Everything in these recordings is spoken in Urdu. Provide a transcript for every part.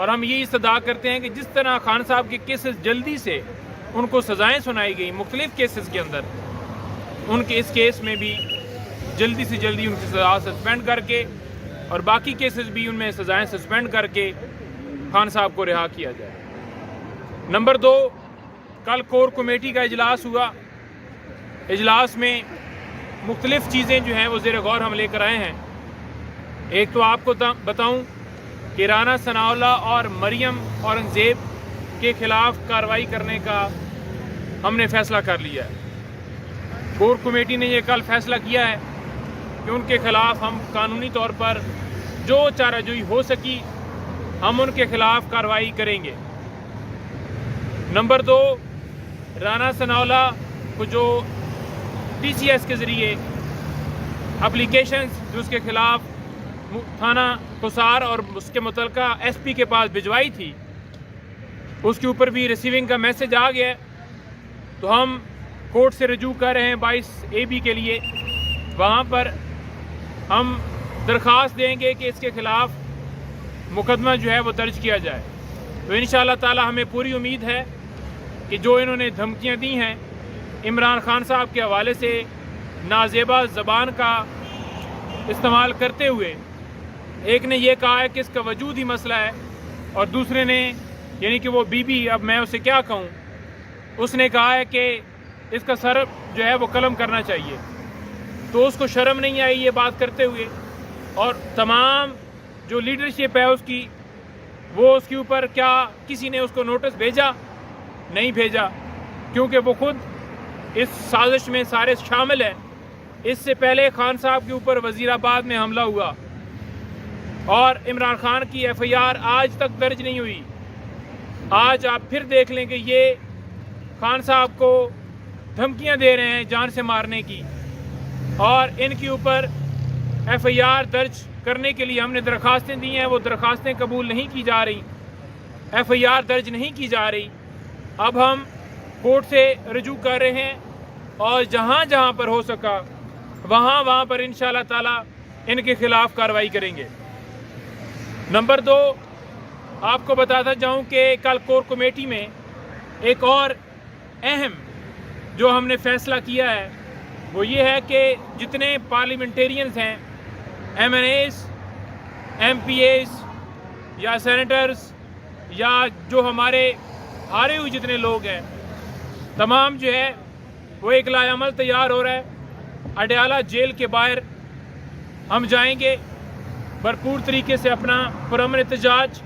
اور ہم یہ استدعا کرتے ہیں کہ جس طرح خان صاحب کے کیسز جلدی سے ان کو سزائیں سنائی گئی مختلف کیسز کے اندر، ان کے اس کیس میں بھی جلدی سے جلدی ان کی سزا سسپینڈ کر کے اور باقی کیسز بھی ان میں سزائیں سسپینڈ کر کے خان صاحب کو رہا کیا جائے۔ نمبر 2، کل کور کمیٹی کا اجلاس ہوا۔ اجلاس میں مختلف چیزیں جو ہیں وہ زیر غور ہم لے کر آئے ہیں۔ ایک تو آپ کو بتاؤں کہ رانا ثناء اللہ اور مریم اورنگزیب کے خلاف کارروائی کرنے کا ہم نے فیصلہ کر لیا ہے۔ کور کمیٹی نے یہ کل فیصلہ کیا ہے کہ ان کے خلاف ہم قانونی طور پر جو چارہ جوئی ہو سکی ہم ان کے خلاف کارروائی کریں گے۔ نمبر 2، رانا ثناء اللہ کو جو ٹی سی ایس کے ذریعے اپلیکیشنز جو اس کے خلاف تھانہ قصار اور اس کے متعلقہ ایس پی کے پاس بھجوائی تھی، اس کے اوپر بھی ریسیونگ کا میسج آ گیا ہے، تو ہم کورٹ سے رجوع کر رہے ہیں 22AB کے لیے۔ وہاں پر ہم درخواست دیں گے کہ اس کے خلاف مقدمہ جو ہے وہ درج کیا جائے۔ تو انشاءاللہ تعالی ہمیں پوری امید ہے کہ جو انہوں نے دھمکیاں دی ہیں عمران خان صاحب کے حوالے سے نازیبا زبان کا استعمال کرتے ہوئے، ایک نے یہ کہا ہے کہ اس کا وجود ہی مسئلہ ہے، اور دوسرے نے یعنی کہ وہ بی بی، اب میں اسے کیا کہوں، اس نے کہا ہے کہ اس کا سر جو ہے وہ قلم کرنا چاہیے۔ تو اس کو شرم نہیں آئی یہ بات کرتے ہوئے، اور تمام جو لیڈرشپ ہے اس کی، وہ اس کے اوپر کیا کسی نے اس کو نوٹس بھیجا؟ نہیں بھیجا، کیونکہ وہ خود اس سازش میں سارے شامل ہیں۔ اس سے پہلے خان صاحب کے اوپر وزیر آباد میں حملہ ہوا اور عمران خان کی ایف آئی آر آج تک درج نہیں ہوئی۔ آج آپ پھر دیکھ لیں کہ یہ خان صاحب کو دھمکیاں دے رہے ہیں جان سے مارنے کی، اور ان کے اوپر ایف آئی آر درج کرنے کے لیے ہم نے درخواستیں دی ہیں، وہ درخواستیں قبول نہیں کی جا رہی، ایف آئی آر درج نہیں کی جا رہی۔ اب ہم کورٹ سے رجوع کر رہے ہیں، اور جہاں جہاں پر ہو سکا وہاں پر انشاءاللہ تعالی ان کے خلاف کارروائی کریں گے۔ نمبر 2، آپ کو بتاتا جاؤں کہ کل کور کمیٹی میں ایک اور اہم جو ہم نے فیصلہ کیا ہے وہ یہ ہے کہ جتنے پارلیمنٹیرینز ہیں، M N As, M P As یا سینیٹرز یا جو ہمارے ہارے ہوئے جتنے لوگ ہیں، تمام جو ہے وہ ایک لائحہ عمل تیار ہو رہا ہے۔ اڈیالہ جیل کے باہر ہم جائیں گے، بھرپور طریقے سے اپنا پرامن احتجاج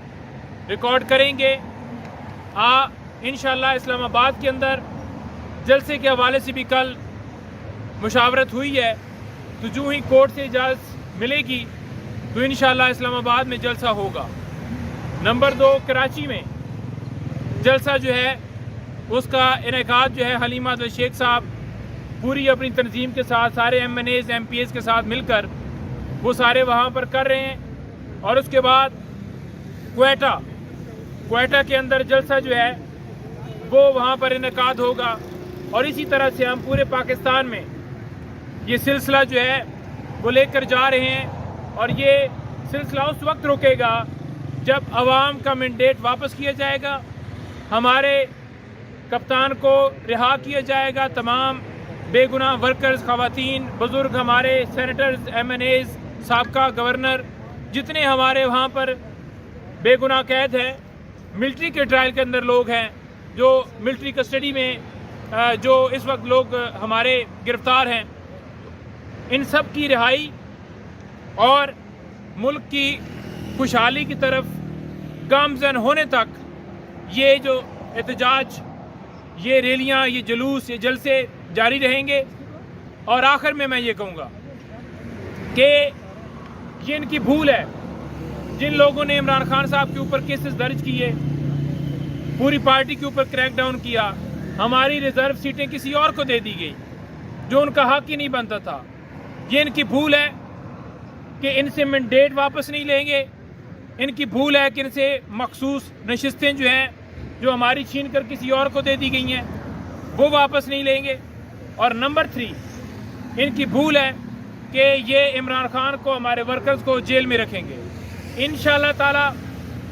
ریکارڈ کریں گے۔ انشاءاللہ اسلام آباد کے اندر جلسے کے حوالے سے بھی کل مشاورت ہوئی ہے، تو جو ہی کورٹ سے اجازت ملے گی تو انشاءاللہ اسلام آباد میں جلسہ ہوگا۔ نمبر 2، کراچی میں جلسہ جو ہے اس کا انعقاد جو ہے حلیمہ عدل شیخ صاحب پوری اپنی تنظیم کے ساتھ، سارے M N As M P As کے ساتھ مل کر وہ سارے وہاں پر کر رہے ہیں، اور اس کے بعد کوئٹہ کے اندر جلسہ جو ہے وہ وہاں پر انعقاد ہوگا، اور اسی طرح سے ہم پورے پاکستان میں یہ سلسلہ جو ہے وہ لے کر جا رہے ہیں، اور یہ سلسلہ اس وقت رکے گا جب عوام کا مینڈیٹ واپس کیا جائے گا، ہمارے کپتان کو رہا کیا جائے گا، تمام بے گناہ ورکرز، خواتین، بزرگ، ہمارے سینیٹرز، ایم این ایز، سابقہ گورنر، جتنے ہمارے وہاں پر بے گناہ قید ہیں، ملٹری کے ٹرائل کے اندر لوگ ہیں، جو ملٹری کسٹڈی میں جو اس وقت لوگ ہمارے گرفتار ہیں، ان سب کی رہائی اور ملک کی خوشحالی کی طرف گامزن ہونے تک یہ جو احتجاج، یہ ریلیاں، یہ جلوس، یہ جلسے جاری رہیں گے۔ اور آخر میں یہ کہوں گا کہ یہ ان کی بھول ہے، جن لوگوں نے عمران خان صاحب کے اوپر کیسز درج کیے، پوری پارٹی کے اوپر کریک ڈاؤن کیا، ہماری ریزرو سیٹیں کسی اور کو دے دی گئی جو ان کا حق ہی نہیں بنتا تھا۔ یہ ان کی بھول ہے کہ ان سے مینڈیٹ واپس نہیں لیں گے، ان کی بھول ہے کہ ان سے مخصوص نشستیں جو ہیں جو ہماری چھین کر کسی اور کو دے دی گئی ہیں وہ واپس نہیں لیں گے۔ اور نمبر 3، ان کی بھول ہے کہ یہ عمران خان کو، ہمارے ورکرز کو جیل میں رکھیں گے۔ انشاءاللہ تعالی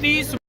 30